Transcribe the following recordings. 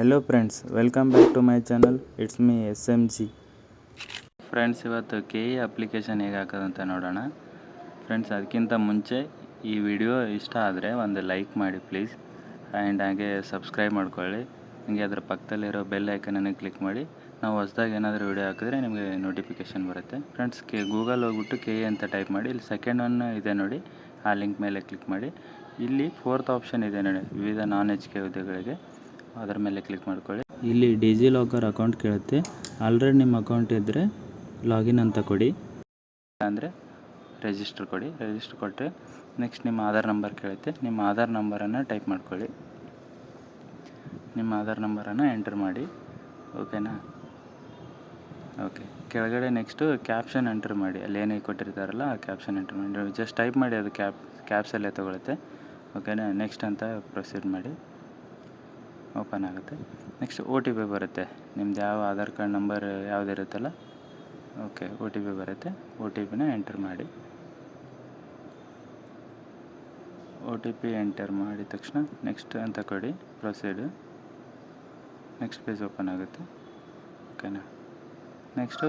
Hello friends, welcome back to my channel. It's me SMG. Friends, ಇವತ್ತು KE application ಹೇಗೆ ಹಾಕೋದಂತ ನೋಡೋಣ. Friends, ಅದಕ್ಕಿಂತ ಮುಂಚೆ ಈ ವಿಡಿಯೋ ಇಷ್ಟ ಆದರೆ ಒಂದು ಲೈಕ್ ಮಾಡಿ ಪ್ಲೀಸ್, ಆ್ಯಂಡ್ ಹಾಗೆ ಸಬ್ಸ್ಕ್ರೈಬ್ ಮಾಡ್ಕೊಳ್ಳಿ. ಹಾಗೆ ಅದರ ಪಕ್ಕದಲ್ಲಿರೋ ಬೆಲ್ ಐಕನನ್ನು ಕ್ಲಿಕ್ ಮಾಡಿ. ನಾವು ಹೊಸದಾಗಿ ಏನಾದರೂ ವಿಡಿಯೋ ಹಾಕಿದ್ರೆ ನಿಮಗೆ ನೋಟಿಫಿಕೇಷನ್ ಬರುತ್ತೆ. ಫ್ರೆಂಡ್ಸ್, ಗೂಗಲ್ ಹೋಗ್ಬಿಟ್ಟು KE ಅಂತ ಟೈಪ್ ಮಾಡಿ. ಇಲ್ಲಿ ಸೆಕೆಂಡ್ ಒನ್ ಇದೆ ನೋಡಿ, ಆ ಲಿಂಕ್ ಮೇಲೆ ಕ್ಲಿಕ್ ಮಾಡಿ. ಇಲ್ಲಿ ಫೋರ್ತ್ ಆಪ್ಷನ್ ಇದೆ ನೋಡಿ, ವಿವಿಧ ನಾನ್ HK ಹುದ್ದೆಗಳಿಗೆ, ಅದರ ಮೇಲೆ ಕ್ಲಿಕ್ ಮಾಡ್ಕೊಳ್ಳಿ. ಇಲ್ಲಿ ಡಿಜಿಲಾಕರ್ ಅಕೌಂಟ್ ಕೇಳುತ್ತೆ. ಆಲ್ರೆಡಿ ನಿಮ್ಮ ಅಕೌಂಟ್ ಇದ್ದರೆ ಲಾಗಿನ್ ಅಂತ ಕೊಡಿ, ಅಂದರೆ ರಿಜಿಸ್ಟರ್ ಕೊಡಿ. ರಿಜಿಸ್ಟರ್ ಕೊಟ್ಟರೆ ನೆಕ್ಸ್ಟ್ ನಿಮ್ಮ ಆಧಾರ್ ನಂಬರ್ ಕೇಳುತ್ತೆ. ನಿಮ್ಮ ಆಧಾರ್ ನಂಬರನ್ನು ಟೈಪ್ ಮಾಡ್ಕೊಳ್ಳಿ. ನಿಮ್ಮ ಆಧಾರ್ ನಂಬರನ್ನು ಎಂಟರ್ ಮಾಡಿ. ಓಕೆನಾ? ಓಕೆ. ಕೆಳಗಡೆ ನೆಕ್ಸ್ಟು ಕ್ಯಾಪ್ಷನ್ ಎಂಟರ್ ಮಾಡಿ. ಅಲ್ಲಿ ಏನೇ ಕೊಟ್ಟಿರ್ತಾರಲ್ಲ ಆ ಕ್ಯಾಪ್ಷನ್ ಎಂಟರ್ ಮಾಡಿ. ಜಸ್ಟ್ ಟೈಪ್ ಮಾಡಿ, ಅದು ಕ್ಯಾಪ್ಸಲ್ಲೇ ತೊಗೊಳುತ್ತೆ. ಓಕೆನಾ? ನೆಕ್ಸ್ಟ್ ಅಂತ ಪ್ರೊಸೀಡ್ ಮಾಡಿ. ಓಪನ್ ಆಗುತ್ತೆ. ನೆಕ್ಸ್ಟ್ OTP ಬರುತ್ತೆ. ನಿಮ್ದು ಯಾವ ಆಧಾರ್ ಕಾರ್ಡ್ ನಂಬರ್ ಯಾವುದಿರುತ್ತಲ್ಲ, ಓಕೆ, OTP ಬರುತ್ತೆ. OTPನ ಎಂಟರ್ ಮಾಡಿ. OTP ಎಂಟರ್ ಮಾಡಿದ ತಕ್ಷಣ ನೆಕ್ಸ್ಟ್ ಅಂತ ಕೊಡಿ, ಪ್ರೊಸೀಡು. ನೆಕ್ಸ್ಟ್ ಪೇಜ್ ಓಪನ್ ಆಗುತ್ತೆ. ಓಕೆನಾ? ನೆಕ್ಸ್ಟು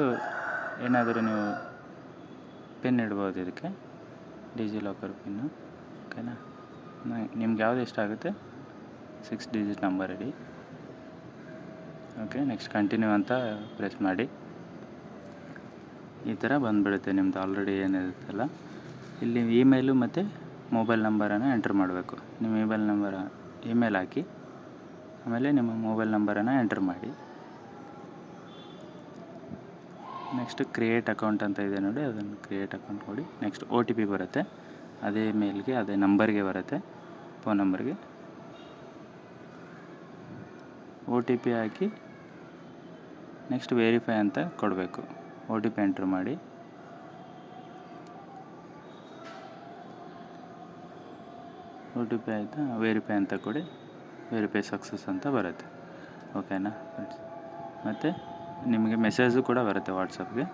ಏನಾದರೂ ನೀವು ಪಿನ್ ಇಡ್ಬೋದು ಇದಕ್ಕೆ, ಡಿಜಿಲಾಕರ್ ಪಿನ್ನು. ಓಕೆನಾ? ನಿಮ್ಗೆ ಯಾವುದು ಇಷ್ಟ ಆಗುತ್ತೆ 6 ಡಿಜಿಟ್ ನಂಬರ್ ಇಡಿ. ಓಕೆ. ನೆಕ್ಸ್ಟ್ ಕಂಟಿನ್ಯೂ ಅಂತ ಪ್ರೆಸ್ ಮಾಡಿ. ಈ ಥರ ಬಂದುಬಿಡುತ್ತೆ ನಿಮ್ಮದು ಆಲ್ರೆಡಿ ಏನಿರುತ್ತಲ್ಲ. ಇಲ್ಲಿ ಇಮೇಲು ಮತ್ತು ಮೊಬೈಲ್ ನಂಬರನ್ನು ಎಂಟ್ರ್ ಮಾಡಬೇಕು. ನಿಮ್ಮ ಇಮೇಲ್ ಹಾಕಿ, ಆಮೇಲೆ ನಿಮ್ಮ ಮೊಬೈಲ್ ನಂಬರನ್ನು ಎಂಟ್ರ್ ಮಾಡಿ. ನೆಕ್ಸ್ಟ್ ಕ್ರಿಯೇಟ್ ಅಕೌಂಟ್ ಅಂತ ಇದೆ ನೋಡಿ, ಅದನ್ನು ಕ್ರಿಯೇಟ್ ಅಕೌಂಟ್ ಕೊಡಿ. ನೆಕ್ಸ್ಟ್ OTP ಬರುತ್ತೆ. ಅದೇ ಮೇಲ್ಗೆ, ಅದೇ ನಂಬರ್ಗೆ ಬರುತ್ತೆ, ಫೋನ್ ನಂಬರ್ಗೆ. OTP ಹಾಕಿ ನೆಕ್ಸ್ಟ್ ವೆರಿಫೈ ಅಂತ ಕೊಡಬೇಕು. OTP ಎಂಟ್ರ್ ಮಾಡಿ. OTP ಆಯಿತಾ? ವೆರಿಫೈ ಅಂತ ಕೊಡಿ. ವೆರಿಫೈ ಸಕ್ಸಸ್ ಅಂತ ಬರುತ್ತೆ. ಓಕೆನಾ? ಮತ್ತು ನಿಮಗೆ ಮೆಸೇಜು ಕೂಡ ಬರುತ್ತೆ ವಾಟ್ಸಪ್ಗೆ.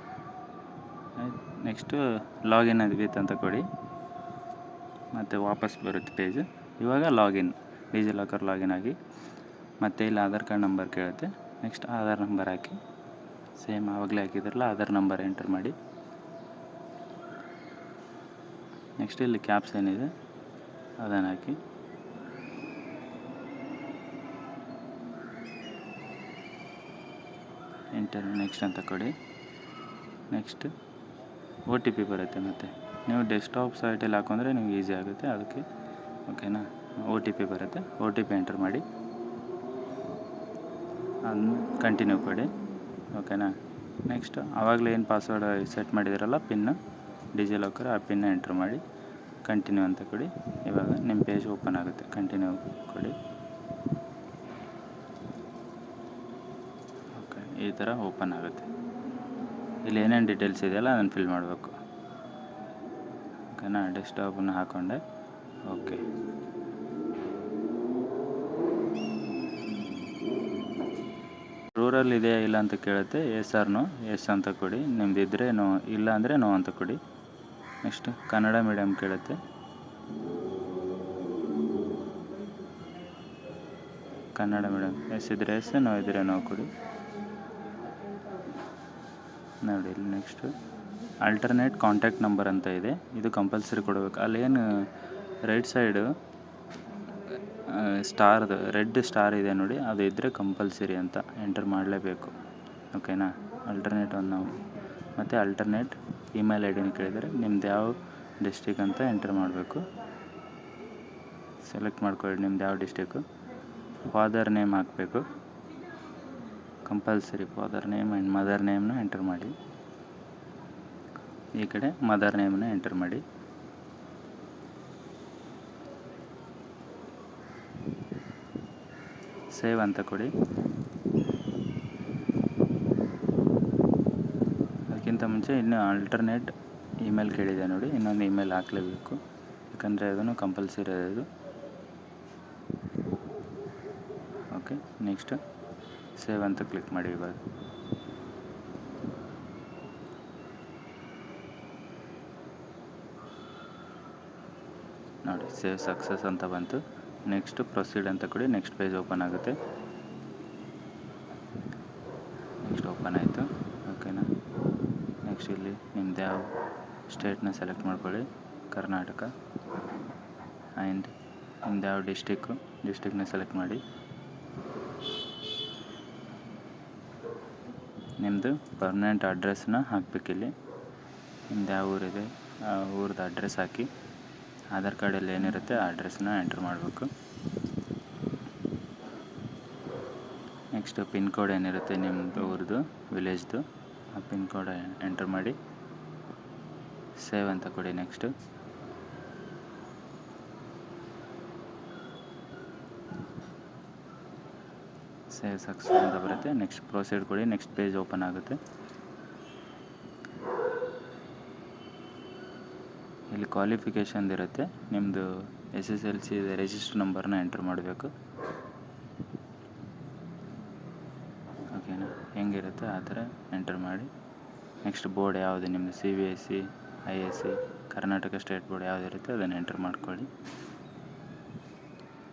ನೆಕ್ಸ್ಟು ಲಾಗಿನ್ ವಿತ್ ಅಂತ ಕೊಡಿ. ಮತ್ತು ವಾಪಸ್ ಬರುತ್ತೆ ಪೇಜ್. ಇವಾಗ ಡಿಜಿಲಾಕರ್ ಲಾಗಿನ್ ಆಗಿ. ಮತ್ತು ಇಲ್ಲಿ ಆಧಾರ್ ಕಾರ್ಡ್ ನಂಬರ್ ಕೇಳುತ್ತೆ. ನೆಕ್ಸ್ಟ್ ಆಧಾರ್ ನಂಬರ್ ಹಾಕಿ, ಸೇಮ್ ಆವಾಗಲೇ ಹಾಕಿದ್ರಲ್ಲ ಆಧಾರ್ ನಂಬರ್ ಎಂಟರ್ ಮಾಡಿ. ನೆಕ್ಸ್ಟ್ ಇಲ್ಲಿ ಕ್ಯಾಪ್ಸ್ ಏನಿದೆ ಅದನ್ನು ಹಾಕಿ. ಎಂಟರ್, ನೆಕ್ಸ್ಟ್ ಅಂತ ಕೊಡಿ. ನೆಕ್ಸ್ಟ್ OTP ಬರುತ್ತೆ. ಮತ್ತು ನೀವು ಡೆಸ್ಕ್ಟಾಪ್ ಸೈಟಲ್ಲಿ ಹಾಕೊಂಡ್ರೆ ನಿಮ್ಗೆ ಈಸಿ ಆಗುತ್ತೆ ಅದಕ್ಕೆ. ಓಕೆನಾ? OTP ಬರುತ್ತೆ. OTP ಎಂಟರ್ ಮಾಡಿ, ಕಂಟಿನ್ಯೂ ಕೊಡಿ. ಓಕೆನಾ? ನೆಕ್ಸ್ಟ್ ಆವಾಗಲೇ ಏನು ಪಾಸ್ವರ್ಡ್ ಸೆಟ್ ಮಾಡಿದಿರಲ್ಲ ಪಿನ್ನು, ಡಿಜಿಲಾಕರ್, ಆ ಪಿನ್ನ ಎಂಟ್ರ್ ಮಾಡಿ. ಕಂಟಿನ್ಯೂ ಅಂತ ಕೊಡಿ. ಇವಾಗ ನಿಮ್ಮ ಪೇಜ್ ಓಪನ್ ಆಗುತ್ತೆ. ಕಂಟಿನ್ಯೂ ಕೊಡಿ. ಓಕೆ, ಈ ಥರ ಓಪನ್ ಆಗುತ್ತೆ. ಇಲ್ಲಿ ಏನೇನು ಡೀಟೇಲ್ಸ್ ಇದೆಯಲ್ಲ ಅದನ್ನು ಫಿಲ್ ಮಾಡಬೇಕು. ಓಕೆನಾ? ಡೆಸ್ಕ್ಟಾಪನ್ನು ಹಾಕ್ಕೊಂಡೆ. ಓಕೆ. ರೂರಲ್ ಇದೆಯಾ ಇಲ್ಲ ಅಂತ ಕೇಳುತ್ತೆ. ಎಸ್ ಆರ್ ನೋ, ಎಸ್ ಅಂತ ಕೊಡಿ. ನಿಮ್ದಿದ್ದರೆ ನೋ, ಇಲ್ಲ ಅಂದರೆ ನೋ ಅಂತ ಕೊಡಿ. ನೆಕ್ಸ್ಟ್ ಕನ್ನಡ ಮೀಡಿಯಮ್ ಕೇಳುತ್ತೆ. ಕನ್ನಡ ಮೀಡಿಯಮ್ ಎಸ್ ಇದ್ದರೆ ಎಸ್, ನೋ ಇದ್ದರೆ ನೋ ಕೊಡಿ. ನೋಡಿ ಇಲ್ಲಿ ನೆಕ್ಸ್ಟು ಆಲ್ಟರ್ನೇಟ್ ಕಾಂಟ್ಯಾಕ್ಟ್ ನಂಬರ್ ಅಂತ ಇದೆ. ಇದು ಕಂಪಲ್ಸರಿ ಕೊಡಬೇಕು. ಅಲ್ಲೇನು ರೈಟ್ ಸೈಡು ರೆಡ್ ಸ್ಟಾರ್ ಇದೆ ನೋಡಿ, ಅದು ಇದ್ದರೆ ಕಂಪಲ್ಸರಿ ಅಂತ ಎಂಟರ್ ಮಾಡಲೇಬೇಕು. ಓಕೆನಾ? ಆಲ್ಟರ್ನೇಟ್ ನಾವು ಮತ್ತು ಆಲ್ಟರ್ನೇಟ್ ಇಮೇಲ್ ID ಕೇಳಿದರೆ ನಿಮ್ದು ಯಾವ ಡಿಸ್ಟಿಕ್ ಅಂತ ಎಂಟರ್ ಮಾಡಬೇಕು. ಸೆಲೆಕ್ಟ್ ಮಾಡ್ಕೊಳ್ಳಿ ನಿಮ್ದು ಯಾವ ಡಿಸ್ಟಿಕ್ಕು. ಫಾದರ್ ನೇಮ್ ಹಾಕಬೇಕು compulsory. Father name and mother ನೇಮ್ನ ಎಂಟರ್ ಮಾಡಿ. ಈ ಕಡೆ ಮದರ್ ನೇಮ್ನ ಎಂಟರ್ ಮಾಡಿ. ಸೇವ್ ಅಂತ ಕೊಡಿ. ಅದಕ್ಕಿಂತ ಮುಂಚೆ ಇನ್ನು ಆಲ್ಟರ್ನೇಟ್ ಇಮೇಲ್ ಕೇಳಿದೆ ನೋಡಿ, ಇನ್ನೊಂದು ಇಮೇಲ್ ಹಾಕಲೇಬೇಕು, ಯಾಕಂದರೆ ಅದನ್ನು ಕಂಪಲ್ಸರಿ ಅದು. ಓಕೆ. ನೆಕ್ಸ್ಟ್ ಸೇವ್ ಅಂತ ಕ್ಲಿಕ್ ಮಾಡಿ. ಇವಾಗ ನೋಡಿ, ಸೇವ್ ಸಕ್ಸಸ್ ಅಂತ ಬಂತು. ನೆಕ್ಸ್ಟ್ ಪ್ರೊಸೀಡ್ ಅಂತ ಕೊಡಿ. ನೆಕ್ಸ್ಟ್ ಪೇಜ್ ಓಪನ್ ಆಗುತ್ತೆ. ಓಪನ್ ಆಯಿತು. ಓಕೆನಾ. ನೆಕ್ಸ್ಟ್ ಇಲ್ಲಿ ನಿಮ್ದು ಯಾವ ಸ್ಟೇಟ್ನ ಸೆಲೆಕ್ಟ್ ಮಾಡ್ಕೊಳ್ಳಿ, ಕರ್ನಾಟಕ. ಆ್ಯಂಡ್ ನಿಮ್ದು ಯಾವ ಡಿಸ್ಟಿಕ್ನ ಸೆಲೆಕ್ಟ್ ಮಾಡಿ. ನಿಮ್ಮದು ಪರ್ಮನೆಂಟ್ ಅಡ್ರೆಸ್ನ ಹಾಕಬೇಕಿಲ್ಲಿ. ನಿಮ್ದು ಯಾವ ಊರಿದೆ ಆ ಊರದ್ದು ಅಡ್ರೆಸ್ ಹಾಕಿ. ಆಧಾರ್ ಕಾರ್ಡಲ್ಲಿ ಏನಿರುತ್ತೆ ಆ ಅಡ್ರೆಸ್ನ ಎಂಟ್ರ್ ಮಾಡಬೇಕು. ನೆಕ್ಸ್ಟು ಪಿನ್ ಕೋಡ್ ಏನಿರುತ್ತೆ ನಿಮ್ಮದು ಊರದ್ದು ವಿಲೇಜ್ದು ಆ ಪಿನ್ ಕೋಡ್ ಎಂಟ್ರ್ ಮಾಡಿ ಸೇವ್ ಅಂತ ಕೊಡಿ. ನೆಕ್ಸ್ಟು ಸೇವ್ ಸಕ್ಸಸ್ ಅಂತ ಬರುತ್ತೆ. ನೆಕ್ಸ್ಟ್ ಪ್ರೊಸೀಡ್ ಕೊಡಿ. ನೆಕ್ಸ್ಟ್ ಪೇಜ್ ಓಪನ್ ಆಗುತ್ತೆ. ಇಲ್ಲಿ ಕ್ವಾಲಿಫಿಕೇಷನ್ ಇರುತ್ತೆ. ನಿಮ್ಮದು SSLC ರಿಜಿಸ್ಟರ್ ನಂಬರ್ನ ಎಂಟ್ರ್ ಮಾಡಬೇಕು. ಓಕೆನಾ. ಹೆಂಗಿರುತ್ತೆ ಆ ಥರ ಎಂಟ್ರ್ ಮಾಡಿ. ನೆಕ್ಸ್ಟ್ ಬೋರ್ಡ್ ಯಾವುದು ನಿಮ್ಮದು CBSE, ISE, Karnataka state board ಯಾವುದಿರುತ್ತೆ ಅದನ್ನು ಎಂಟ್ರ್ ಮಾಡ್ಕೊಳ್ಳಿ.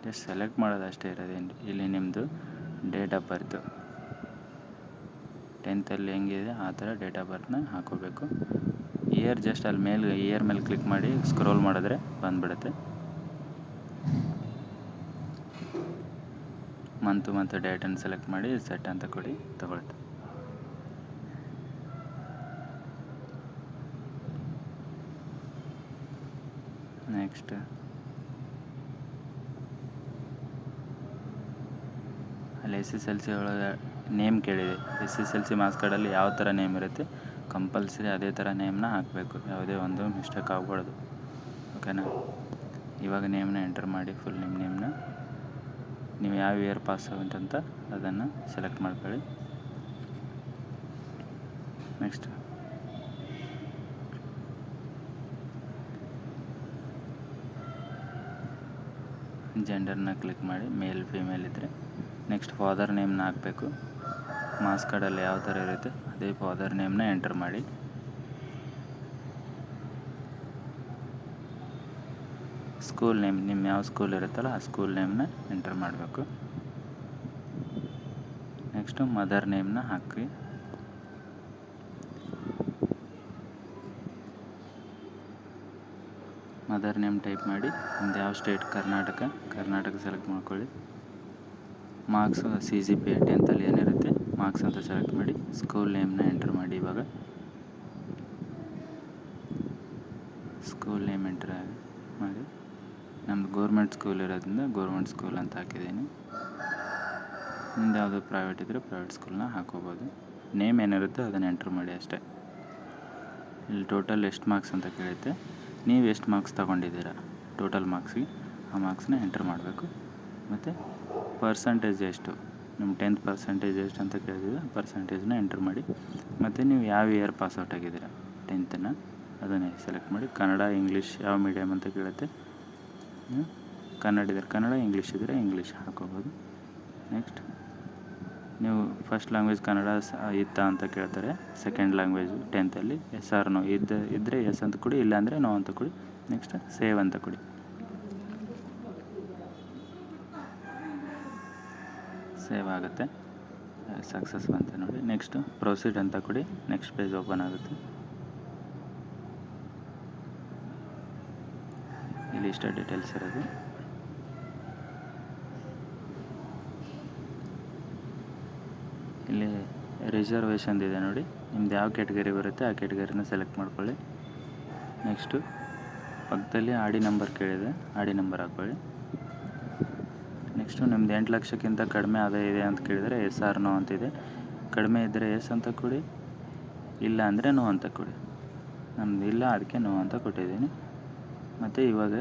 ಜಸ್ಟ್ ಸೆಲೆಕ್ಟ್ ಮಾಡೋದು ಅಷ್ಟೇ ಇರೋದೇನು. ಇಲ್ಲಿ ನಿಮ್ಮದು ಡೇಟ್ ಆಫ್ ಬರ್ತು 10th ಹೆಂಗಿದೆ ಆ ಥರ ಡೇಟ್ ಆಫ್ ಬರ್ತ್ನ ಹಾಕೋಬೇಕು. ಇಯರ್ ಜಸ್ಟ್ ಅಲ್ಲಿ ಮೇಲೆ ಇಯರ್ ಮೇಲೆ ಕ್ಲಿಕ್ ಮಾಡಿ ಸ್ಕ್ರೋಲ್ ಮಾಡಿದ್ರೆ ಬಂದುಬಿಡುತ್ತೆ. ಮಂತ್ ಡೇಟನ್ನು ಸೆಲೆಕ್ಟ್ ಮಾಡಿ ಸೆಟ್ ಅಂತ ಕೊಡಿ, ತಗೊಳುತ್ತೆ. ನೆಕ್ಸ್ಟ್ ಅಲ್ಲಿ SSLC ಒಳಗೆ ನೇಮ್ ಕೇಳಿದೆ. SSLC ಮಾರ್ಕ್ಸ್ ಕಾರ್ಡಲ್ಲಿ ಯಾವ ಥರ ನೇಮ್ ಇರುತ್ತೆ ಕಂಪಲ್ಸರಿ ಅದೇ ಥರ ನೇಮ್ನ ಹಾಕಬೇಕು. ಯಾವುದೇ ಒಂದು ಮಿಸ್ಟೇಕ್ ಆಗಬಾರ್ದು. ಓಕೆನಾ. ಇವಾಗ ನೇಮ್ನ ಎಂಟರ್ ಮಾಡಿ, ಫುಲ್ ನಿಮ್ಮ ನೇಮ್ನ. ನೀವು ಯಾವ ಇಯರ್ ಪಾಸ್ ಔಟ್ ಅಂತ ಅದನ್ನು ಸೆಲೆಕ್ಟ್ ಮಾಡ್ಕೊಳ್ಳಿ. ನೆಕ್ಸ್ಟ್ ಜೆಂಡರ್ನ ಕ್ಲಿಕ್ ಮಾಡಿ, ಮೇಲ್ ಫೀಮೇಲ್ ಇದ್ದರೆ. ನೆಕ್ಸ್ಟ್ ಫಾದರ್ ನೇಮ್ನ ಹಾಕಬೇಕು. ಮಾರ್ಕ್ಸ್ ಕಾರ್ಡಲ್ಲಿ ಯಾವ ಥರ ಇರುತ್ತೆ ಅದೇ ಫಾದರ್ ನೇಮ್ನ ಎಂಟರ್ ಮಾಡಿ. ಸ್ಕೂಲ್ ನೇಮ್ ನಿಮ್ಮ ಯಾವ ಸ್ಕೂಲ್ ಇರುತ್ತಲ್ಲ ಆ ಸ್ಕೂಲ್ ನೇಮ್ನ ಎಂಟರ್ ಮಾಡಬೇಕು. ನೆಕ್ಸ್ಟು ಮದರ್ ನೇಮ್ನ ಹಾಕಿ. ಮದರ್ ನೇಮ್ ಟೈಪ್ ಮಾಡಿ. ನಿಮ್ದು ಯಾವ ಸ್ಟೇಟ್ ಕರ್ನಾಟಕ ಸೆಲೆಕ್ಟ್ ಮಾಡ್ಕೊಳ್ಳಿ. ಮಾರ್ಕ್ಸು CGPA 10th ಏನಿರುತ್ತೆ ಮಾರ್ಕ್ಸ್ ಅಂತ ಸೆಲೆಕ್ಟ್ ಮಾಡಿ. ಸ್ಕೂಲ್ ನೇಮ್ನ ಎಂಟರ್ ಮಾಡಿ. ಇವಾಗ ಸ್ಕೂಲ್ ನೇಮ್ ಎಂಟರ್ ಮಾಡಿ. ನಮ್ಮದು ಗೌರ್ಮೆಂಟ್ ಸ್ಕೂಲ್ ಇರೋದ್ರಿಂದ ಗೌರ್ಮೆಂಟ್ ಸ್ಕೂಲ್ ಅಂತ ಹಾಕಿದ್ದೀನಿ. ನಿಮ್ದು ಯಾವುದೋ ಪ್ರೈವೇಟ್ ಇದ್ದರೆ ಪ್ರೈವೇಟ್ ಸ್ಕೂಲ್ನ ಹಾಕೋಬೋದು. ನೇಮ್ ಏನಿರುತ್ತೆ ಅದನ್ನು ಎಂಟ್ರ್ ಮಾಡಿ ಅಷ್ಟೇ. ಇಲ್ಲಿ ಟೋಟಲ್ ಎಷ್ಟು ಮಾರ್ಕ್ಸ್ ಅಂತ ಕೇಳುತ್ತೆ. ನೀವು ಎಷ್ಟು ಮಾರ್ಕ್ಸ್ ತೊಗೊಂಡಿದ್ದೀರಾ ಟೋಟಲ್ ಮಾರ್ಕ್ಸಿಗೆ ಆ ಮಾರ್ಕ್ಸ್ನ ಎಂಟ್ರ್ ಮಾಡಬೇಕು. ಮತ್ತು ಪರ್ಸಂಟೇಜ್ ಎಷ್ಟು ನಿಮ್ಮ 10th ಎಷ್ಟು ಅಂತ ಕೇಳಿದ್ರೆ ಪರ್ಸಂಟೇಜ್ನ ಎಂಟ್ರ್ ಮಾಡಿ. ಮತ್ತು ನೀವು ಯಾವ ಇಯರ್ ಪಾಸ್ ಔಟ್ ಆಗಿದ್ದೀರಾ 10th ಅದನ್ನೇ ಸೆಲೆಕ್ಟ್ ಮಾಡಿ. ಕನ್ನಡ ಇಂಗ್ಲೀಷ್ ಯಾವ ಮೀಡಿಯಮ್ ಅಂತ ಕೇಳುತ್ತೆ. ಕನ್ನಡ ಇದ್ದರೆ ಕನ್ನಡ, ಇಂಗ್ಲೀಷ್ ಇದ್ದರೆ ಇಂಗ್ಲೀಷ್ ಹಾಕೋಬೋದು. ನೆಕ್ಸ್ಟ್ ನೀವು ಫಸ್ಟ್ ಲ್ಯಾಂಗ್ವೇಜ್ ಕನ್ನಡ ಇತ್ತಾ ಅಂತ ಕೇಳ್ತಾರೆ. Second language 10th yes or no ಇದ್ದರೆ ಎಸ್ ಅಂತ ಕೊಡಿ, ಇಲ್ಲಾಂದರೆ ನೋ ಅಂತ ಕೊಡಿ. ನೆಕ್ಸ್ಟ್ ಸೇವ್ ಅಂತ ಕೊಡಿ. ಸೇವ್ ಆಗುತ್ತೆ. ಸಕ್ಸಸ್ ಬಂತು ನೋಡಿ. ನೆಕ್ಸ್ಟು ಪ್ರೊಸೀಡ್ ಅಂತ ಕೊಡಿ. ನೆಕ್ಸ್ಟ್ ಪೇಜ್ ಓಪನ್ ಆಗುತ್ತೆ. ಇಲ್ಲಿ ಇಷ್ಟ ಡೀಟೇಲ್ಸ್ ಇರೋದು. ಇಲ್ಲಿ ರಿಸರ್ವೇಷನ್ ಇದೆ ನೋಡಿ. ನಿಮ್ದು ಯಾವ ಕ್ಯಾಟಗರಿ ಬರುತ್ತೆ ಆ ಕ್ಯಾಟಗರಿನ ಸೆಲೆಕ್ಟ್ ಮಾಡ್ಕೊಳ್ಳಿ. ನೆಕ್ಸ್ಟು ಪಕ್ಕದಲ್ಲಿ ಆಡಿ ನಂಬರ್ ಕೇಳಿದೆ, ಆಡಿ ನಂಬರ್ ಹಾಕ್ಕೊಳ್ಳಿ. ನೆಕ್ಸ್ಟು ನಿಮ್ದು 8 ಲಕ್ಷಕ್ಕಿಂತ ಕಡಿಮೆ ಆದಾಯ ಇದೆ ಅಂತ ಕೇಳಿದರೆ ಎಸ್ ಆರ್ ನೋ ಅಂತಿದೆ. ಕಡಿಮೆ ಇದ್ದರೆ ಎಸ್ ಅಂತ ಕೊಡಿ, ಇಲ್ಲ ಅಂದರೆ ನೋ ಅಂತ ಕೊಡಿ. ನಮ್ದು ಇಲ್ಲ, ಅದಕ್ಕೆ ನೋ ಅಂತ ಕೊಟ್ಟಿದ್ದೀನಿ. ಮತ್ತು ಇವಾಗ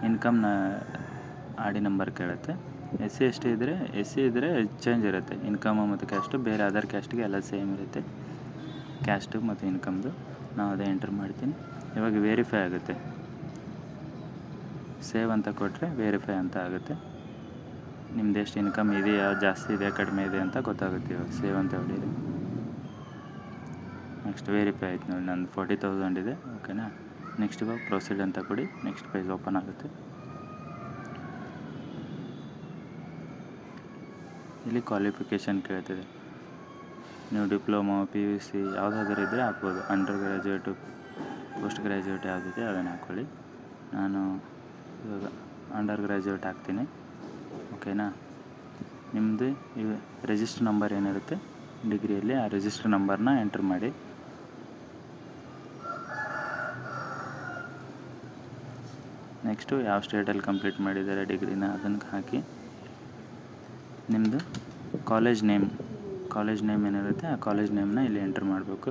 ಇನ್ಕಮ್ನ ಆಡಿ ನಂಬರ್ ಕೇಳುತ್ತೆ. SC ಇದ್ದರೆ ಚೇಂಜ್ ಇರುತ್ತೆ. ಇನ್ಕಮು ಮತ್ತು ಕ್ಯಾಸ್ಟು ಬೇರೆ ಅದರ್ ಕ್ಯಾಸ್ಟ್ಗೆ ಎಲ್ಲ ಸೇಮ್ ಇರುತ್ತೆ. ಕ್ಯಾಸ್ಟು ಮತ್ತು ಇನ್ಕಮ್ದು ನಾವು ಅದೇ ಎಂಟ್ರ್ ಮಾಡ್ತೀನಿ. ಇವಾಗ ವೆರಿಫೈ ಆಗುತ್ತೆ. ಸೇವ್ ಅಂತ ಕೊಟ್ಟರೆ ವೆರಿಫೈ ಅಂತ ಆಗುತ್ತೆ. ನಿಮ್ದು ಎಷ್ಟು ಇನ್ಕಮ್ ಇದೆಯಾ, ಜಾಸ್ತಿ ಇದೆ ಕಡಿಮೆ ಇದೆ ಅಂತ ಗೊತ್ತಾಗುತ್ತೆ. ಇವಾಗ ಸೇವ್ ಅಂತ ಹೊಡೀರಿ. ನೆಕ್ಸ್ಟ್ ವೆರಿಫೈ ಆಯ್ತು ನೋಡಿ, ನಂದು 40,000 ಇದೆ. ಓಕೆನಾ. ನೆಕ್ಸ್ಟ್ ಇವಾಗ ಪ್ರೊಸೀಡ್ ಅಂತ ಕೊಡಿ. ನೆಕ್ಸ್ಟ್ ಪೇಜ್ ಓಪನ್ ಆಗುತ್ತೆ. ಇಲ್ಲಿ ಕ್ವಾಲಿಫಿಕೇಷನ್ ಕೇಳ್ತಿದೆ. ನೀವು ಡಿಪ್ಲೊಮೊ PUC ಯಾವುದಾದ್ರೂ ಇದ್ದರೆ ಹಾಕ್ಬೋದು. ಅಂಡರ್ ಗ್ರ್ಯಾಜುಯೇಟು ಪೋಸ್ಟ್ ಗ್ರ್ಯಾಜುಯೇಟ್ ಯಾವುದಿದೆ ಅದನ್ನು ಹಾಕ್ಕೊಳ್ಳಿ. ನಾನು ಇವಾಗ ಅಂಡರ್ ಗ್ರ್ಯಾಜುಯೇಟ್ ಹಾಕ್ತೀನಿ. ಓಕೆನಾ. ನಿಮ್ಮದು ಇವು ರಿಜಿಸ್ಟರ್ ನಂಬರ್ ಏನಿರುತ್ತೆ ಡಿಗ್ರಿಯಲ್ಲಿ, ಆ ರಿಜಿಸ್ಟರ್ ನಂಬರ್ನ ಎಂಟ್ರ್ ಮಾಡಿ. ನೆಕ್ಸ್ಟು ಯಾವ ಸ್ಟೇಟಲ್ಲಿ ಕಂಪ್ಲೀಟ್ ಮಾಡಿದ್ದಾರೆ ಡಿಗ್ರಿನ ಅದನ್ನು ಹಾಕಿ. ನಿಮ್ಮದು ಕಾಲೇಜ್ ನೇಮ್ ಏನಿರುತ್ತೆ ಆ ಕಾಲೇಜ್ ನೇಮ್ನ ಇಲ್ಲಿ ಎಂಟ್ರ್ ಮಾಡಬೇಕು.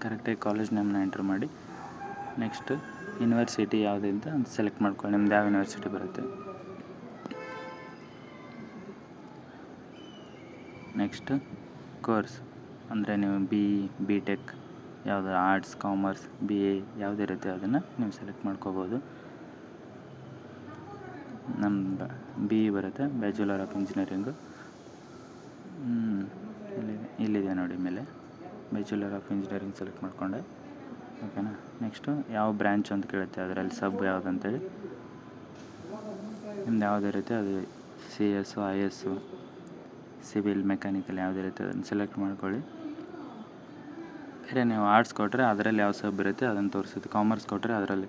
ಕರೆಕ್ಟಾಗಿ ಕಾಲೇಜ್ ನೇಮ್ನ ಎಂಟ್ರ್ ಮಾಡಿ. ನೆಕ್ಸ್ಟ್ ಯೂನಿವರ್ಸಿಟಿ ಯಾವುದು ಅಂತ ಸೆಲೆಕ್ಟ್ ಮಾಡ್ಕೊಳ್ಳಿ. ನಿಮ್ದು ಯಾವ ಯೂನಿವರ್ಸಿಟಿ ಬರುತ್ತೆ. ನೆಕ್ಸ್ಟ್ ಕೋರ್ಸ್ ಅಂದರೆ ನೀವು BTech ಯಾವುದು, ಆರ್ಟ್ಸ್, ಕಾಮರ್ಸ್, BA ಯಾವುದಿರುತ್ತೆ ಅದನ್ನು ನೀವು ಸೆಲೆಕ್ಟ್ ಮಾಡ್ಕೋಬೋದು. ನಮ್ಮ BE ಬರುತ್ತೆ, ಬ್ಯಾಚುಲರ್ ಆಫ್ ಇಂಜಿನಿಯರಿಂಗು. ಇಲ್ಲಿದೆ ನೋಡಿ ಮೇಲೆ ಬ್ಯಾಚುಲರ್ ಆಫ್ ಇಂಜಿನಿಯರಿಂಗ್ ಸೆಲೆಕ್ಟ್ ಮಾಡಿಕೊಂಡೆ. ಓಕೆನಾ. ನೆಕ್ಸ್ಟು ಯಾವ ಬ್ರ್ಯಾಂಚ್ ಅಂತ ಕೇಳುತ್ತೆ, ಅದರಲ್ಲಿ ಸಬ್ ಯಾವುದು ಅಂತೇಳಿ ನಿಮ್ದು ಯಾವುದಿರುತ್ತೆ ಅದು CS, IS, ಸಿವಿಲ್, ಮೆಕ್ಯಾನಿಕಲ್ ಯಾವುದಿರುತ್ತೆ ಅದನ್ನು ಸೆಲೆಕ್ಟ್ ಮಾಡ್ಕೊಳ್ಳಿ. ಬೇರೆ ನೀವು ಆರ್ಟ್ಸ್ ಕೊಟ್ಟರೆ ಅದರಲ್ಲಿ ಯಾವ ಸಬ್ ಇರುತ್ತೆ ಅದನ್ನು ತೋರಿಸುತ್ತೆ. ಕಾಮರ್ಸ್ ಕೊಟ್ಟರೆ ಅದರಲ್ಲಿ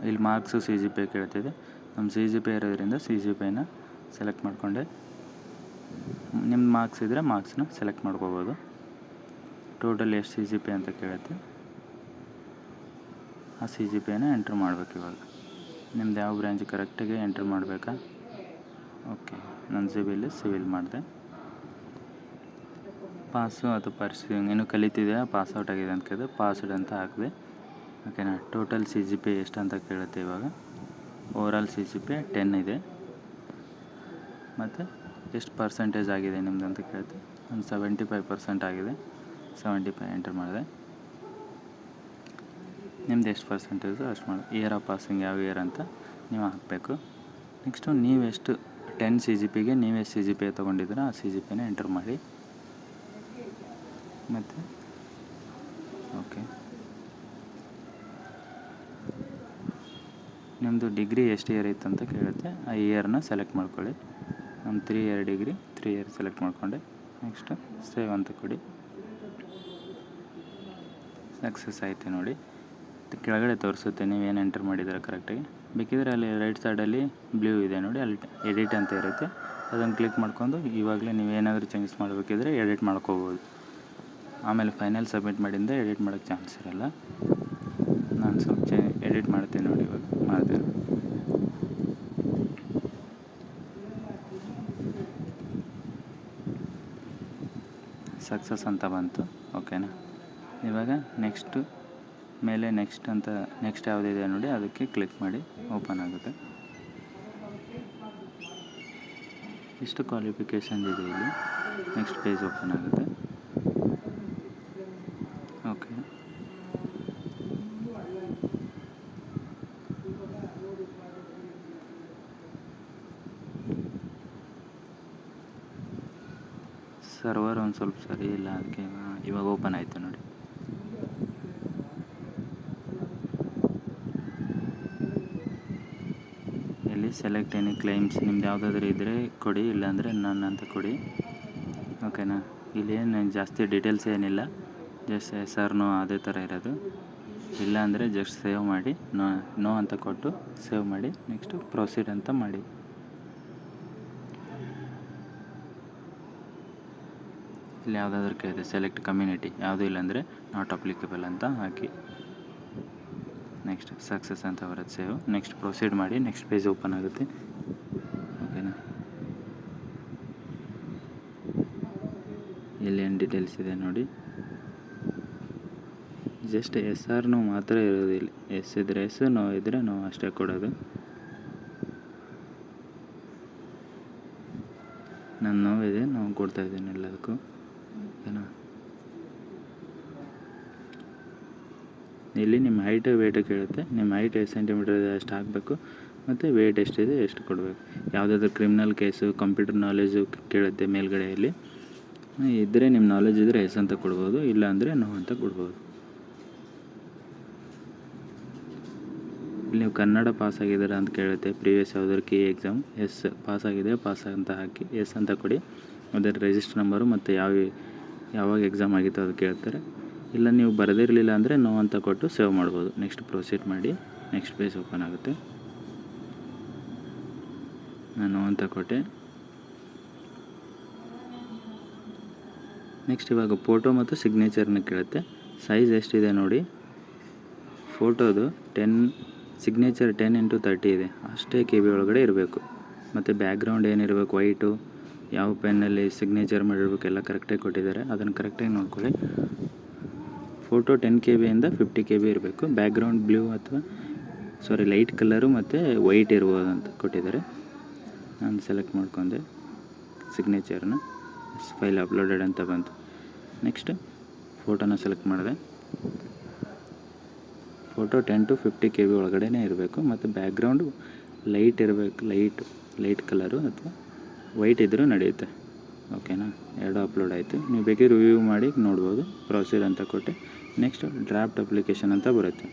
ಇಲ್ಲಿ ಮಾರ್ಕ್ಸು CGPA ಕೇಳ್ತಿದೆ. ನಮ್ಮ CGPA ಇರೋದ್ರಿಂದ CGPAನ ಸೆಲೆಕ್ಟ್ ಮಾಡಿಕೊಂಡೆ. ನಿಮ್ಮ ಮಾರ್ಕ್ಸ್ ಇದ್ದರೆ ಮಾರ್ಕ್ಸ್ನ ಸೆಲೆಕ್ಟ್ ಮಾಡ್ಕೋಬೋದು. ಟೋಟಲ್ ಎಷ್ಟು CGPA ಅಂತ ಕೇಳುತ್ತೆ, ಆ CGPAನ ಎಂಟ್ರ್ ಮಾಡಬೇಕು. ಇವಾಗ ನಿಮ್ದು ಯಾವ ಬ್ರ್ಯಾಂಚ್ ಕರೆಕ್ಟಾಗಿ ಎಂಟ್ರ್ ಮಾಡಬೇಕಾ. ಓಕೆ, ನಾನು ಸಿವಿಲ್ ಮಾಡಿದೆ. ಪಾಸು ಅಥವಾ ಪರ್ಸ್ಯೂಯಿಂಗ್ ಇನ್ನೂ ಕಲಿತಿದೆಯಾ, ಪಾಸ್ಔಟ್ ಆಗಿದೆ ಅಂತ ಕೇಳಿದೆ, ಪಾಸ್ಡ್ ಅಂತ ಹಾಕಿದೆ. ಓಕೆನಾ. ಟೋಟಲ್ CGPA ಎಷ್ಟು ಅಂತ ಕೇಳುತ್ತೆ. ಇವಾಗ ಓವರಾಲ್ CGPA 10 ಇದೆ. ಮತ್ತು ಎಷ್ಟು ಪರ್ಸೆಂಟೇಜ್ ಆಗಿದೆ ನಿಮ್ಮದು ಅಂತ ಕೇಳುತ್ತೆ. ಒಂದು 75% ಆಗಿದೆ. 75 ಎಂಟ್ರ್ ಮಾಡಿದೆ. ನಿಮ್ದು ಎಷ್ಟು ಪರ್ಸೆಂಟೇಜು ಅಷ್ಟು ಮಾಡಿ. ಇಯರ್ ಆಫ್ ಪಾಸಿಂಗ್ ಯಾವ ಇಯರ್ ಅಂತ ನೀವು ಹಾಕಬೇಕು. ನೆಕ್ಸ್ಟು ನೀವೆಷ್ಟು 10 CGPAಗೆ ನೀವೆಷ್ಟು CGPA ತೊಗೊಂಡಿದ್ದೀರೋ ಆ CGPAನ ಎಂಟ್ರ್ ಮಾಡಿ. ಮತ್ತು ಓಕೆ, ನಿಮ್ಮದು ಡಿಗ್ರಿ ಎಷ್ಟು ಇಯರ್ ಇತ್ತು ಅಂತ ಕೇಳುತ್ತೆ. ಆ ಇಯರ್ನ ಸೆಲೆಕ್ಟ್ ಮಾಡ್ಕೊಳ್ಳಿ. ನಮ್ಮ 3 ಇಯರ್ ಡಿಗ್ರಿ 3 ಇಯರ್ ಸೆಲೆಕ್ಟ್ ಮಾಡಿಕೊಂಡೆ. ನೆಕ್ಸ್ಟು ಸೇವ್ ಅಂತ ಕೊಡಿ. ಸಕ್ಸಸ್ ಆಯಿತು ನೋಡಿ. ಕೆಳಗಡೆ ತೋರಿಸುತ್ತೆ ನೀವೇನು ಎಂಟರ್ ಮಾಡಿದ್ದೀರ ಕರೆಕ್ಟಾಗಿ. ಬೇಕಿದ್ರೆ ಅಲ್ಲಿ ರೈಟ್ ಸೈಡಲ್ಲಿ ಬ್ಲೂ ಇದೆ ನೋಡಿ, ಅಲ್ಲಿ ಎಡಿಟ್ ಅಂತ ಇರುತ್ತೆ. ಅದನ್ನು ಕ್ಲಿಕ್ ಮಾಡ್ಕೊಂಡು ಇವಾಗಲೇ ನೀವೇನಾದರೂ ಚೇಂಜಸ್ ಮಾಡಬೇಕಿದ್ರೆ ಎಡಿಟ್ ಮಾಡ್ಕೋಬೋದು. ಆಮೇಲೆ ಫೈನಲ್ ಸಬ್ಮಿಟ್ ಮಾಡಿಂದ ಎಡಿಟ್ ಮಾಡೋಕ್ಕೆ ಚಾನ್ಸ್ ಇರೋಲ್ಲ. ನಾನು ಸ್ವಲ್ಪ ಎಡಿಟ್ ಮಾಡ್ತೀನಿ ನೋಡಿ. ಇವಾಗ ಮಾಡ್ತೀನಿ. ಸಕ್ಸಸ್ ಅಂತ ಬಂತು. ಓಕೆನಾ. ಇವಾಗ ನೆಕ್ಸ್ಟ್ ಅಂತ ನೆಕ್ಸ್ಟ್ ಯಾವುದಿದೆ ನೋಡಿ ಅದಕ್ಕೆ ಕ್ಲಿಕ್ ಮಾಡಿ, ಓಪನ್ ಆಗುತ್ತೆ. ಇಷ್ಟು ಕ್ವಾಲಿಫಿಕೇಷನ್ ಇದೆ ಇಲ್ಲಿ. ನೆಕ್ಸ್ಟ್ ಪೇಜ್ ಓಪನ್ ಆಗುತ್ತೆ. ಓಕೆ, ಸರ್ವರ್ ಒಂದು ಸ್ವಲ್ಪ ಸರಿ ಇಲ್ಲ, ಅದಕ್ಕೆ ಇವಾಗ ಓಪನ್ ಆಯಿತು ನೋಡಿ. ಇಲ್ಲಿ ಸೆಲೆಕ್ಟ್ ಎನಿ ಕ್ಲೈಮ್ಸ್ ನಿಮ್ದು ಯಾವುದಾದ್ರೂ ಇದ್ದರೆ ಕೊಡಿ, ಇಲ್ಲಾಂದರೆ ನನ್ನ ಅಂತ ಕೊಡಿ. ಓಕೆನಾ. ಇಲ್ಲಿ ಏನು ಜಾಸ್ತಿ ಡೀಟೇಲ್ಸ್ ಏನಿಲ್ಲ, ಜಸ್ಟ್ ಹೆಸರು ಅದೇ ಥರ ಇರೋದು. ಇಲ್ಲಾಂದರೆ ಜಸ್ಟ್ ಸೇವ್ ಮಾಡಿ, ನೋ ಅಂತ ಕೊಟ್ಟು ಸೇವ್ ಮಾಡಿ. ನೆಕ್ಸ್ಟು ಪ್ರೊಸೀಡ್ ಅಂತ ಮಾಡಿ. ಇಲ್ಲಿ ಯಾವುದಾದ್ರೂ ಕೇಳಿದೆ ಸೆಲೆಕ್ಟ್ ಕಮ್ಯುನಿಟಿ, ಯಾವುದೂ ಇಲ್ಲಾಂದರೆ ನಾಟ್ ಅಪ್ಲಿಕಬಲ್ ಅಂತ ಹಾಕಿ. ನೆಕ್ಸ್ಟ್ ಸಕ್ಸಸ್ ಅಂತ ಬರುತ್ತೆ, ಸೇವ್. ನೆಕ್ಸ್ಟ್ ಪ್ರೊಸೀಡ್ ಮಾಡಿ. ನೆಕ್ಸ್ಟ್ ಪೇಜ್ ಓಪನ್ ಆಗುತ್ತೆ. ಓಕೆನಾ. ಇಲ್ಲೇನು ಡೀಟೇಲ್ಸ್ ಇದೆ ನೋಡಿ. ಜಸ್ಟ್ ಎಸ್ ಆರ್ ನೋ ಮಾತ್ರ ಇರೋದು ಇಲ್ಲಿ. ಎಸ್ ಇದ್ದರೆ ಎಸ್, ನೋ ಇದ್ದರೆ ನೋ ಅಷ್ಟೇ ಕೊಡೋದು. ನನ್ನ ನೋವಿದೆ, ನೋವು ಕೊಡ್ತಾಯಿದ್ದೀನಿ ಎಲ್ಲದಕ್ಕೂ. ಓಕೆನಾ. ಇಲ್ಲಿ ನಿಮ್ಮ ಹೈಟ್ ವೇಟ್ ಕೇಳುತ್ತೆ. ನಿಮ್ಮ ಹೈಟ್ ಎಷ್ಟು ಸೆಂಟಿಮೀಟರ್ ಇದೆ ಅಷ್ಟು ಹಾಕಬೇಕು, ಮತ್ತು ವೇಟ್ ಎಷ್ಟಿದೆ ಎಷ್ಟು ಕೊಡಬೇಕು. ಯಾವುದಾದ್ರೂ ಕ್ರಿಮಿನಲ್ ಕೇಸು, ಕಂಪ್ಯೂಟರ್ ನಾಲೆಜು ಕೇಳುತ್ತೆ ಮೇಲ್ಗಡೆಯಲ್ಲಿ. ಇದ್ದರೆ ನಿಮ್ಮ ನಾಲೆಜ್ ಇದ್ದರೆ ಎಸ್ ಅಂತ ಕೊಡ್ಬೋದು, ಇಲ್ಲಾಂದರೆ ನೋ ಅಂತ ಕೊಡ್ಬೋದು. ನೀವು ಕನ್ನಡ ಪಾಸ್ ಆಗಿದ್ದೀರಾ ಅಂತ ಕೇಳುತ್ತೆ. ಪ್ರೀವಿಯಸ್ ಯಾವುದಾದ್ರು ಕೆ ಎಕ್ಸಾಮ್ ಎಸ್ ಪಾಸ್ ಆಗಿದೆ, ಪಾಸ್ ಅಂತ ಹಾಕಿ ಎಸ್ ಅಂತ ಕೊಡಿ. ಅದರ ರಿಜಿಸ್ಟರ್ ನಂಬರು ಮತ್ತು ಯಾವಾಗ ಎಕ್ಸಾಮ್ ಆಗಿತ್ತು ಅದು ಕೇಳ್ತಾರೆ. ಇಲ್ಲ ನೀವು ಬರೆದಿರಲಿಲ್ಲ ಅಂದರೆ ನೋ ಅಂತ ಕೊಟ್ಟು ಸೇವ್ ಮಾಡ್ಬೋದು. ನೆಕ್ಸ್ಟ್ ಪ್ರೊಸೀಡ್ ಮಾಡಿ. ನೆಕ್ಸ್ಟ್ ಪೇಜ್ ಓಪನ್ ಆಗುತ್ತೆ. ನಾನು ನೋ ಅಂತ ಕೊಟ್ಟೆ. ನೆಕ್ಸ್ಟ್ ಇವಾಗ ಫೋಟೋ ಮತ್ತು ಸಿಗ್ನೇಚರ್ನ ಕೇಳುತ್ತೆ. ಸೈಜ್ ಎಷ್ಟಿದೆ ನೋಡಿ. ಫೋಟೋದು 10, ಸಿಗ್ನೇಚರ್ 10x30 ಇದೆ. ಅಷ್ಟೇ KB ಒಳಗಡೆ ಇರಬೇಕು. ಮತ್ತು ಬ್ಯಾಕ್ಗ್ರೌಂಡ್ ಏನಿರಬೇಕು, ವೈಟು, ಯಾವ ಪೆನ್ನಲ್ಲಿ ಸಿಗ್ನೇಚರ್ ಮಾಡಿರ್ಬೇಕು ಎಲ್ಲ ಕರೆಕ್ಟಾಗಿ ಕೊಟ್ಟಿದ್ದಾರೆ. ಅದನ್ನು ಕರೆಕ್ಟಾಗಿ ನೋಡ್ಕೊಳ್ಳಿ. ಫೋಟೋ 10 KB ಇಂದ 50 KB ಇರಬೇಕು. ಬ್ಯಾಕ್ಗ್ರೌಂಡ್ ಬ್ಲೂ ಅಥವಾ ಲೈಟ್ ಕಲರು ಮತ್ತು ವೈಟ್ ಇರ್ಬೋದು ಅಂತ ಕೊಟ್ಟಿದ್ದಾರೆ. ನಾನು ಸೆಲೆಕ್ಟ್ ಮಾಡ್ಕೊಂಡೆ ಸಿಗ್ನೇಚರ್ನ. ಫೈಲ್ ಅಪ್ಲೋಡೆಡ್ ಅಂತ ಬಂತು. ನೆಕ್ಸ್ಟ್ ಫೋಟೋನ ಸೆಲೆಕ್ಟ್ ಮಾಡಿದೆ. ಫೋಟೋ 10 to 50 KB ಒಳಗಡೆ ಇರಬೇಕು. ಮತ್ತು ಬ್ಯಾಕ್ಗ್ರೌಂಡು ಲೈಟ್ ಇರಬೇಕು. ಲೈಟ್ ಕಲರು ಅಥವಾ ವೈಟ್ ಇದ್ದರೂ ನಡೆಯುತ್ತೆ. ಓಕೆನಾ, ಎರಡು ಅಪ್ಲೋಡ್ ಆಯಿತು. ನೀವು ಬೇಕಿದ್ರೆ ರಿವ್ಯೂ ಮಾಡಿ ನೋಡ್ಬೋದು. ಪ್ರೊಸೀಡ್ ಅಂತ ಕೊಟ್ಟೆ. ನೆಕ್ಸ್ಟ್ ಡ್ರಾಫ್ಟ್ ಅಪ್ಲಿಕೇಶನ್ ಅಂತ ಬರುತ್ತೆ.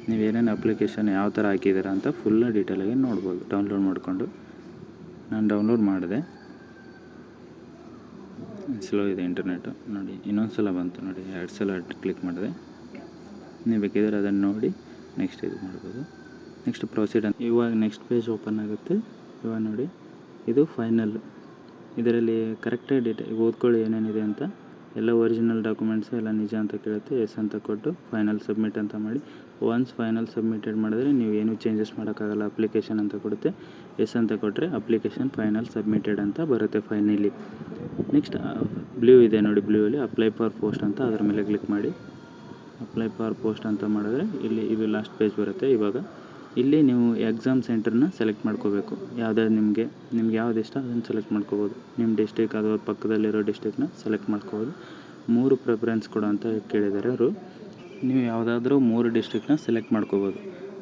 ನೀವು ಏನೇನು ಅಪ್ಲಿಕೇಶನ್ ಯಾವ ಥರ ಹಾಕಿದ್ದೀರಾ ಅಂತ ಫುಲ್ ಡೀಟೇಲಾಗಿ ನೋಡ್ಬೋದು ಡೌನ್ಲೋಡ್ ಮಾಡಿಕೊಂಡು. ನಾನು ಡೌನ್ಲೋಡ್ ಮಾಡಿದೆ. ಸ್ಲೋ ಇದೆ ಇಂಟರ್ನೆಟ್ಟು ನೋಡಿ. ಇನ್ನೊಂದು ಸಲ ಬಂತು ನೋಡಿ. 2 ಸಲ ಕ್ಲಿಕ್ ಮಾಡಿದೆ. ನೀವು ಬೇಕಿದ್ರೆ ಅದನ್ನು ನೋಡಿ ನೆಕ್ಸ್ಟ್ ಇದು ಮಾಡ್ಬೋದು. ನೆಕ್ಸ್ಟ್ ಪ್ರೊಸೀಡ್ ಅಂತ ಇವಾಗ ನೆಕ್ಸ್ಟ್ ಪೇಜ್ ಓಪನ್ ಆಗುತ್ತೆ. ಇವಾಗ ನೋಡಿ, ಇದು ಫೈನಲ್. ಇದರಲ್ಲಿ ಕರೆಕ್ಟಾಗಿ ಓದ್ಕೊಳ್ಳಿ ಏನೇನಿದೆ ಅಂತ. ಎಲ್ಲ ಒರಿಜಿನಲ್ ಡಾಕ್ಯುಮೆಂಟ್ಸು ಎಲ್ಲ ನಿಜ ಅಂತ ಕೇಳುತ್ತೆ. ಎಸ್ ಅಂತ ಕೊಟ್ಟು ಫೈನಲ್ ಸಬ್ಮಿಟ್ ಅಂತ ಮಾಡಿ. ಒನ್ಸ್ ಫೈನಲ್ ಸಬ್ಮಿಟೆಡ್ ಮಾಡಿದ್ರೆ ನೀವು ಏನೂ ಚೇಂಜಸ್ ಮಾಡೋಕ್ಕಾಗಲ್ಲ. ಅಪ್ಲಿಕೇಶನ್ ಅಂತ ಕೊಡುತ್ತೆ. ಎಸ್ ಅಂತ ಕೊಟ್ಟರೆ ಅಪ್ಲಿಕೇಶನ್ ಫೈನಲ್ ಸಬ್ಮಿಟೆಡ್ ಅಂತ ಬರುತ್ತೆ ಫೈನಲಿ. ನೆಕ್ಸ್ಟ್ ಬ್ಲೂ ಇದೆ ನೋಡಿ. ಬ್ಲೂವಲ್ಲಿ ಅಪ್ಲೈ ಫಾರ್ ಪೋಸ್ಟ್ ಅಂತ ಅದರ ಮೇಲೆ ಕ್ಲಿಕ್ ಮಾಡಿ. ಅಪ್ಲೈ ಫಾರ್ ಪೋಸ್ಟ್ ಅಂತ ಮಾಡಿದ್ರೆ ಇಲ್ಲಿ ಇದು ಲಾಸ್ಟ್ ಪೇಜ್ ಬರುತ್ತೆ. ಇವಾಗ ಇಲ್ಲಿ ನೀವು ಎಕ್ಸಾಮ್ ಸೆಂಟರ್ನ ಸೆಲೆಕ್ಟ್ ಮಾಡ್ಕೋಬೇಕು. ಯಾವುದಾದ್ರು ನಿಮಗೆ ಯಾವ್ದು ಇಷ್ಟ ಅದನ್ನು ಸೆಲೆಕ್ಟ್ ಮಾಡ್ಕೋಬೋದು. ನಿಮ್ಮ ಡಿಸ್ಟಿಕ್ ಅಥವಾ ಪಕ್ಕದಲ್ಲಿರೋ ಡಿಸ್ಟಿಕ್ನ ಸೆಲೆಕ್ಟ್ ಮಾಡ್ಕೋಬೋದು. 3 ಪ್ರಿಫರೆನ್ಸ್ ಕೊಡು ಅಂತ ಕೇಳಿದ್ದಾರೆ ಅವರು. ನೀವು ಯಾವುದಾದ್ರೂ 3 ಡಿಸ್ಟಿಕ್ನ ಸೆಲೆಕ್ಟ್ ಮಾಡ್ಕೋಬೋದು.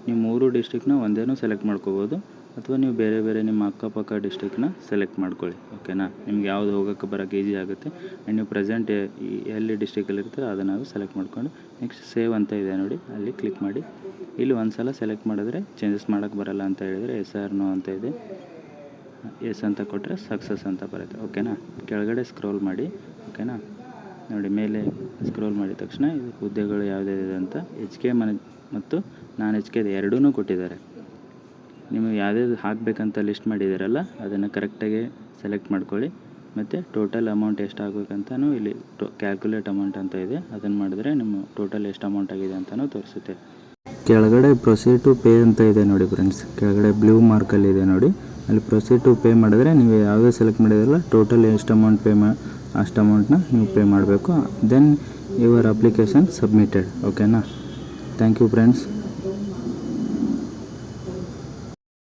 ನೀವು 3 ಡಿಸ್ಟಿಕ್ನ ಒಂದೇನೂ ಸೆಲೆಕ್ಟ್ ಮಾಡ್ಕೋಬೋದು. ಅಥವಾ ನೀವು ಬೇರೆ ನಿಮ್ಮ ಅಕ್ಕಪಕ್ಕ ಡಿಸ್ಟಿಕ್ನ ಸೆಲೆಕ್ಟ್ ಮಾಡ್ಕೊಳ್ಳಿ. ಓಕೆನಾ, ನಿಮ್ಗೆ ಯಾವುದು ಹೋಗೋಕ್ಕೆ ಬರೋಕ್ಕೆ ಈಸಿ ಆಗುತ್ತೆ. ಆ್ಯಂಡ್ ನೀವು ಪ್ರೆಸೆಂಟ್ ಎಲ್ಲಿ ಡಿಸ್ಟಿಕಲ್ಲಿ ಇರ್ತೀರೋ ಅದನ್ನು ಸೆಲೆಕ್ಟ್ ಮಾಡಿಕೊಂಡು ನೆಕ್ಸ್ಟ್ ಸೇವ್ ಅಂತ ಇದೆ ನೋಡಿ, ಅಲ್ಲಿ ಕ್ಲಿಕ್ ಮಾಡಿ. ಇಲ್ಲಿ ಒಂದು ಸಲ ಸೆಲೆಕ್ಟ್ ಮಾಡಿದ್ರೆ ಚೇಂಜಸ್ ಮಾಡೋಕ್ಕೆ ಬರೋಲ್ಲ ಅಂತ ಹೇಳಿದರೆ ಎಸ್ ಆರ್ ನೋ ಅಂತ ಇದೆ. ಎಸ್ ಅಂತ ಕೊಟ್ಟರೆ ಸಕ್ಸಸ್ ಅಂತ ಬರುತ್ತೆ. ಓಕೆನಾ, ಕೆಳಗಡೆ ಸ್ಕ್ರೋಲ್ ಮಾಡಿ. ಓಕೆನಾ, ನೋಡಿ ಮೇಲೆ ಸ್ಕ್ರೋಲ್ ಮಾಡಿದ ತಕ್ಷಣ ಇದು ಹುದ್ದೆಗಳು ಯಾವುದಿದೆ ಅಂತ HK ಮತ್ತು ನಾನ್ HK ಎರಡೂ ಕೊಟ್ಟಿದ್ದಾರೆ. ನೀವು ಯಾವುದ್ಯಾವ್ದು ಹಾಕಬೇಕಂತ ಲಿಸ್ಟ್ ಮಾಡಿದ್ದೀರಲ್ಲ ಅದನ್ನು ಕರೆಕ್ಟಾಗಿ ಸೆಲೆಕ್ಟ್ ಮಾಡ್ಕೊಳ್ಳಿ. ಮತ್ತು ಟೋಟಲ್ ಅಮೌಂಟ್ ಎಷ್ಟು ಆಗಬೇಕಂತನೂ ಇಲ್ಲಿ ಕ್ಯಾಲ್ಕುಲೇಟ್ ಅಮೌಂಟ್ ಅಂತ ಇದೆ. ಅದನ್ನು ಮಾಡಿದ್ರೆ ನಿಮ್ಮ ಟೋಟಲ್ ಎಷ್ಟು ಅಮೌಂಟ್ ಆಗಿದೆ ಅಂತಲೂ ತೋರಿಸುತ್ತೆ. ಕೆಳಗಡೆ ಪ್ರೊಸೀಡ್ ಟು ಪೇ ಅಂತ ಇದೆ ನೋಡಿ ಫ್ರೆಂಡ್ಸ್. ಕೆಳಗಡೆ ಬ್ಲೂ ಮಾರ್ಕಲ್ಲಿ ಇದೆ ನೋಡಿ. ಅಲ್ಲಿ ಪ್ರೊಸೀಡ್ ಟು ಪೇ ಮಾಡಿದ್ರೆ ನೀವು ಯಾವುದೇ ಸೆಲೆಕ್ಟ್ ಮಾಡಿದ್ರಲ್ಲ ಟೋಟಲ್ ಎಷ್ಟು ಅಮೌಂಟ್ ಅಷ್ಟು ಅಮೌಂಟ್ನ ನೀವು ಪೇ ಮಾಡಬೇಕು. Then your application submitted. ಓಕೆನಾ, ಥ್ಯಾಂಕ್ ಯು ಫ್ರೆಂಡ್ಸ್.